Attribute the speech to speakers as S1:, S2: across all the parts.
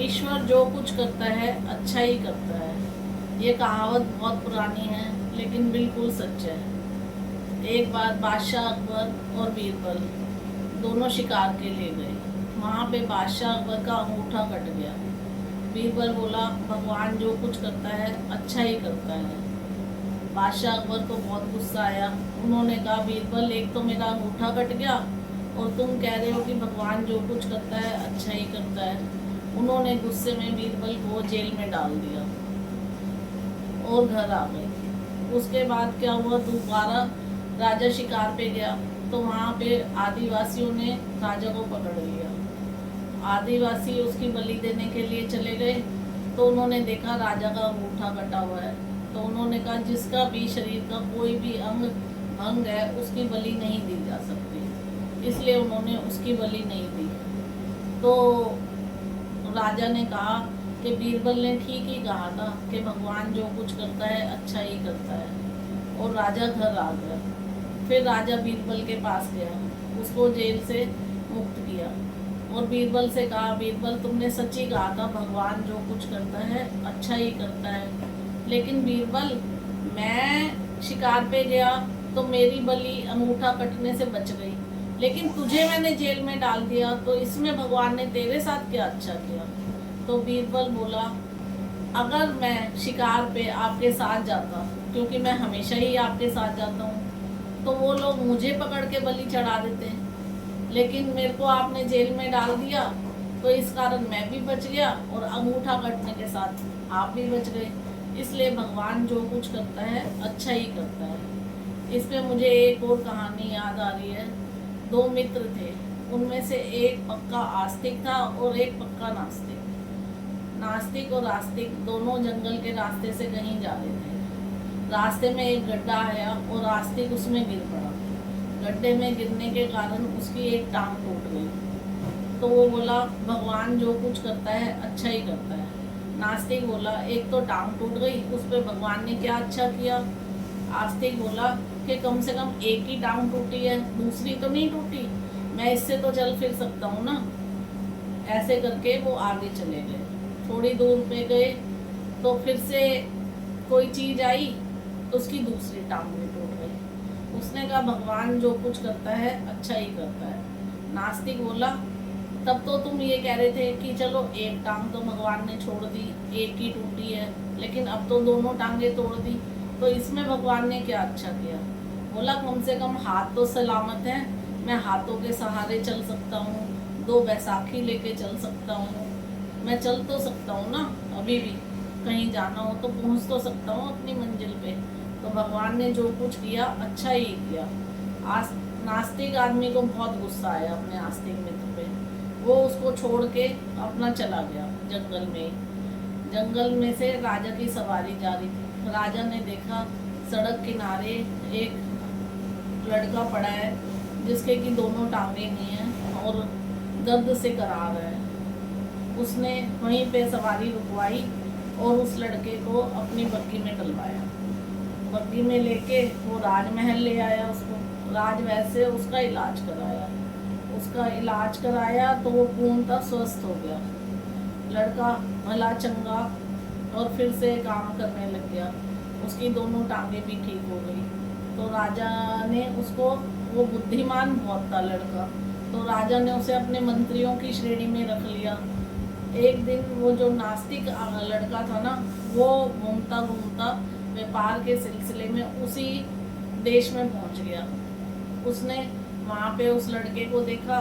S1: ईश्वर जो कुछ करता है अच्छा ही करता है। ये कहावत बहुत पुरानी है लेकिन बिल्कुल सच है। एक बार बादशाह अकबर और बीरबल दोनों शिकार के लिए गए। वहाँ पे बादशाह अकबर का अंगूठा कट गया। बीरबल बोला भगवान जो कुछ करता है अच्छा ही करता है। बादशाह अकबर को बहुत गुस्सा आया। उन्होंने कहा बीरबल, एक तो मेरा अंगूठा कट गया और तुम कह रहे हो कि भगवान जो कुछ करता है अच्छा ही करता है। उन्होंने गुस्से में बीरबल को जेल में डाल दिया और घर आ गए। उसके बाद क्या हुआ, दोबारा राजा शिकार पे गया तो वहाँ पे आदिवासियों ने राजा को पकड़ लिया। आदिवासी उसकी बलि देने के लिए चले गए तो उन्होंने देखा राजा का अंगूठा कटा हुआ है। तो उन्होंने कहा जिसका भी शरीर का कोई भी अंग भंग है उसकी बलि नहीं दी जा सकती, इसलिए उन्होंने उसकी बलि नहीं दी। तो राजा ने कहा कि बीरबल ने ठीक ही कहा था कि भगवान जो कुछ करता है अच्छा ही करता है, और राजा घर आ गया। फिर राजा बीरबल के पास गया, उसको जेल से मुक्त किया और बीरबल से कहा बीरबल, तुमने सच ही कहा था भगवान जो कुछ करता है अच्छा ही करता है। लेकिन बीरबल, मैं शिकार पे गया तो मेरी बलि अंगूठा कटने से बच गई, लेकिन तुझे मैंने जेल में डाल दिया, तो इसमें भगवान ने तेरे साथ क्या अच्छा किया। तो बीरबल बोला अगर मैं शिकार पे आपके साथ जाता, क्योंकि मैं हमेशा ही आपके साथ जाता हूँ, तो वो लोग मुझे पकड़ के बलि चढ़ा देते, लेकिन मेरे को आपने जेल में डाल दिया तो इस कारण मैं भी बच गया और अंगूठा कटने के साथ आप भी बच गए। इसलिए भगवान जो कुछ करता है अच्छा ही करता है। इसमें मुझे एक और कहानी याद आ रही है। दो मित्र थे, उनमें से एक पक्का आस्तिक था और एक पक्का नास्तिक। नास्तिक और आस्तिक दोनों जंगल के रास्ते से कहीं जा रहे थे। रास्ते में एक गड्ढा आया और आस्तिक उसमें गिर पड़ा। गड्ढे में गिरने के कारण उसकी एक टांग टूट गई। तो वो बोला भगवान जो कुछ करता है अच्छा ही करता है। नास्तिक बोला एक तो टांग टूट गई, उस पर भगवान ने क्या अच्छा किया। आस्तिक बोला कि कम से कम एक ही टांग टूटी है, दूसरी तो नहीं टूटी, मैं इससे तो चल फिर सकता हूँ ना। ऐसे करके वो आगे चले गए। थोड़ी दूर पे गए तो फिर से कोई चीज आई तो उसकी दूसरी टांग भी टूट गई। उसने कहा भगवान जो कुछ करता है अच्छा ही करता है। नास्तिक बोला तब तो तुम ये कह रहे थे कि चलो एक टांग तो भगवान ने छोड़ दी, एक ही टूटी है, लेकिन अब तो दोनों टांगे तोड़ दी, तो इसमें भगवान ने क्या अच्छा किया। बोला कम से कम हाथ तो सलामत है, मैं हाथों के सहारे चल सकता हूँ, दो बैसाखी लेके चल सकता हूँ, मैं चल तो सकता हूँ ना, अभी भी कहीं जाना हो तो पहुँच तो सकता हूँ अपनी मंजिल पे। तो भगवान ने जो कुछ किया अच्छा ही किया। आज नास्तिक आदमी को बहुत गुस्सा आया अपने आस्तिक मित्र पे। वो उसको छोड़ के अपना चला गया जंगल में। जंगल में से राजा की सवारी जा रही थी। राजा ने देखा सड़क किनारे एक लड़का पड़ा है जिसके की दोनों टांगे नहीं हैं और दर्द से करा रहा है। उसने वहीं पे सवारी रुकवाई और उस लड़के को अपनी बग्गी में डलवाया। बग्गी में लेके वो राजमहल ले आया उसको। राजमहल से उसका इलाज कराया। उसका इलाज कराया तो वो पूर्णतः स्वस्थ हो गया। लड़का भला चंगा और फिर से काम करने लग गया। उसकी दोनों टांगे भी ठीक हो गई। तो राजा ने उसको, वो बुद्धिमान बहुत था लड़का, तो राजा ने उसे अपने मंत्रियों की श्रेणी में रख लिया। एक दिन वो जो नास्तिक लड़का था ना, वो घूमता घूमता व्यापार के सिलसिले में उसी देश में पहुंच गया। उसने वहाँ पे उस लड़के को देखा।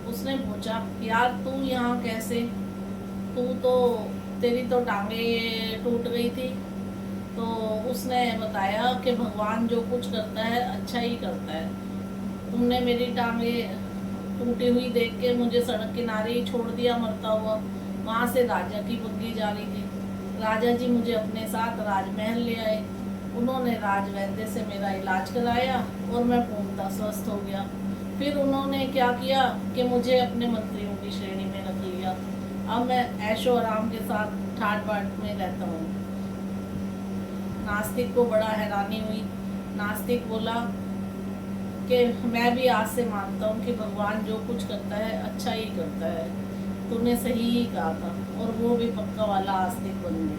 S1: उसने पूछा यार तू यहाँ कैसे, तू तो, तेरी तो टांगे टूट गई थी। तो उसने बताया कि भगवान जो कुछ करता है अच्छा ही करता है। तुमने मेरी टांगे टूटी हुई देख के मुझे सड़क किनारे ही छोड़ दिया मरता हुआ। वहाँ से राजा की बग्गी जा रही थी। राजा जी मुझे अपने साथ राजमहल ले आए। उन्होंने राजवैद्य से मेरा इलाज कराया और मैं पूर्णतः स्वस्थ हो गया। फिर उन्होंने क्या किया कि मुझे अपने मंत्रियों की श्रेणी में रख लिया। अब मैं ऐशो आराम के साथ ठाट बाट में रहता हूँ। नास्तिक को बड़ा हैरानी हुई। नास्तिक बोला कि मैं भी आज से मानता हूँ कि भगवान जो कुछ करता है अच्छा ही करता है। तूने सही ही कहा था, और वो भी पक्का वाला आस्तिक बन गया।